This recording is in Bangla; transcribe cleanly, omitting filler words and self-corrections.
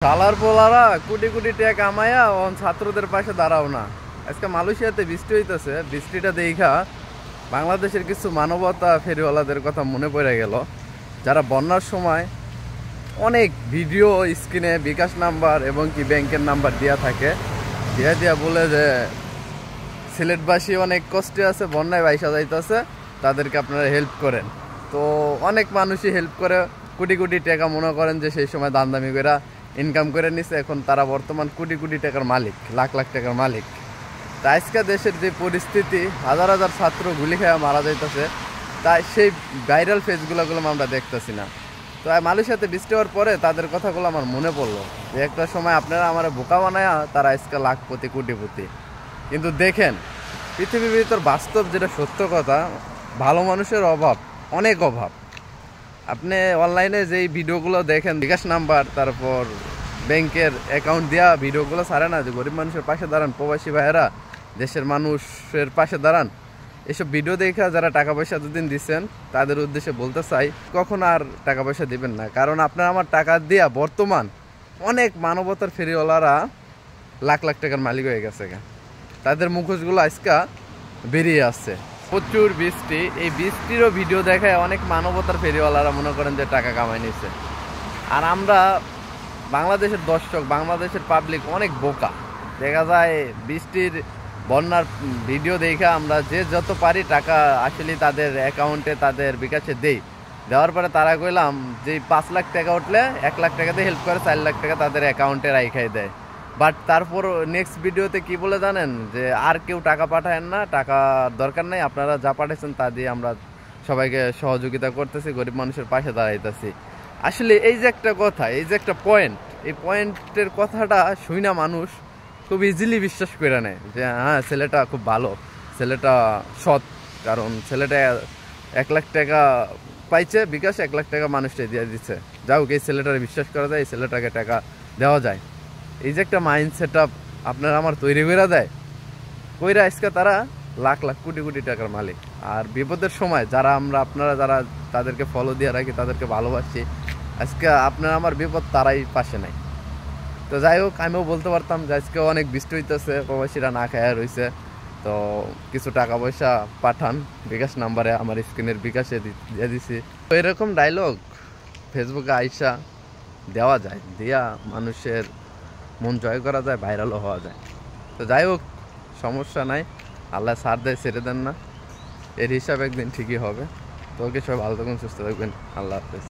শালার পোলারা কোটি কোটি টাকা কামায়া ছাত্রদের পাশে দাঁড়াও না। আজকে মালয়েশিয়াতে বৃষ্টি হইতেছে, বৃষ্টিটা দেখা বাংলাদেশের কিছু মানবতা ফেরিওয়ালাদের কথা মনে পড়ে গেল, যারা বন্যার সময় অনেক ভিডিও স্ক্রিনে বিকাশ নাম্বার এবং কি ব্যাংকের নাম্বার দেওয়া থাকে, দিয়া বলে যে সিলেটবাসী অনেক কষ্টে আছে, বন্যায় বাইসা যাইতেছে, তাদেরকে আপনারা হেল্প করেন। তো অনেক মানুষই হেল্প করে, কোটি কোটি টাকা মনে করেন যে সেই সময় দামদামি করে ইনকাম করে নিছে, এখন তারা বর্তমান কোটি কোটি টাকার মালিক, লাখ লাখ টাকার মালিক। তা আজকে দেশের যে পরিস্থিতি, হাজার হাজার ছাত্র গুলি খেয়ে মারা যাইতেছে, তাই সেই ভাইরাল ফেসগুলো আমরা দেখতেছি না। তো মালয়েশিয়াতে বৃষ্টি হওয়ার পরে তাদের কথাগুলো আমার মনে পড়লো যে একটা সময় আপনারা আমার বোকা বানায় তারা আজকে লাখপতি কোটিপতি। কিন্তু দেখেন পৃথিবীর ভিতর বাস্তব যেটা সত্য কথা, ভালো মানুষের অভাব, অনেক অভাব। আপনি অনলাইনে যেই ভিডিওগুলো দেখেন, বিকাশ নাম্বার তারপর ব্যাংকের অ্যাকাউন্ট দেওয়া ভিডিওগুলো ছাড়ে না যে গরিব মানুষের পাশে দাঁড়ান, প্রবাসী ভাইয়েরা দেশের মানুষের পাশে দাঁড়ান, এসব ভিডিও দেখা যারা টাকা পয়সা দুদিন দিচ্ছেন তাদের উদ্দেশ্যে বলতে চাই, কখন আর টাকা পয়সা দিবেন না। কারণ আপনার আমার টাকা দিয়া বর্তমান অনেক মানবতার ফেরিওয়ালারা লাখ লাখ টাকার মালিক হয়ে গেছে, তাদের মুখোশগুলো আজকা বেরিয়ে আসছে। প্রচুর বৃষ্টি, এই বৃষ্টিরও ভিডিও দেখায় অনেক মানবতার ফেরিওয়ালারা মনে করেন যে টাকা কামাই নিচ্ছে। আর আমরা বাংলাদেশের দর্শক, বাংলাদেশের পাবলিক অনেক বোকা। দেখা যায় বৃষ্টির বন্যার ভিডিও দেখে আমরা যে যত পারি টাকা আসলে তাদের অ্যাকাউন্টে, তাদের বিকাশে দেওয়ার পরে তারা কইলাম যে 5 লাখ টাকা উঠলে 1 লাখ টাকাতে হেল্প করে, 4 লাখ টাকা তাদের অ্যাকাউন্টে রাইখাই দেয়। বাট তারপর নেক্সট ভিডিওতে কি বলে জানেন, যে আর কেউ টাকা পাঠায়েন না, টাকা দরকার নেই, আপনারা যা পাঠাইছেন তা দিয়ে আমরা সবাইকে সহযোগিতা করতেছি, গরিব মানুষের পাশে দাঁড়াইতেছি। আসলে এই যে একটা কথা, এই যে একটা পয়েন্ট, এই পয়েন্টের কথাটা শুই না মানুষ খুব ইজিলি বিশ্বাস করে নেয় যে হ্যাঁ ছেলেটা খুব ভালো, ছেলেটা সৎ, কারণ ছেলেটা 1 লাখ টাকা পাইছে বিকাশ, 1 লাখ টাকা মানুষটাই দিয়ে দিচ্ছে, যাও এই ছেলেটাকে বিশ্বাস করা যায়, এই ছেলেটাকে টাকা দেওয়া যায়। এই যে একটা মাইন্ড সেট আপ আপনারা আমার তৈরি করে দেয়, কইরা আজকে তারা লাখ লাখ কোটি কোটি টাকার মালিক। আর বিপদের সময় যারা আপনারা যারা তাদেরকে ফলো দিয়ে রাখি, তাদেরকে ভালোবাসি, আজকে আপনারা আমার বিপদ তারাই পাশে নাই। তো যাই হোক, আমিও বলতে পারতাম যে আজকে অনেক বৃষ্টি হইতেছে, প্রবাসীরা না খায়া রয়েছে, তো কিছু টাকা পয়সা পাঠান বিকাশ নাম্বারে, আমার স্ক্রিনের বিকাশে দিয়ে দিছি। তো এরকম ডায়লগ ফেসবুকে আইসা দেওয়া যায়, দিয়া মানুষের মন জয় করা যায়, ভাইরালও হওয়া যায়। তো যাই হোক, সমস্যা নাই, আল্লাহ ছাড় দেয় ছেড়ে দেন না, এর হিসাব একদিন ঠিকই হবে। তো ওকে, সবাই ভালো থাকুন, সুস্থ থাকবেন, আল্লাহ হাফেজ।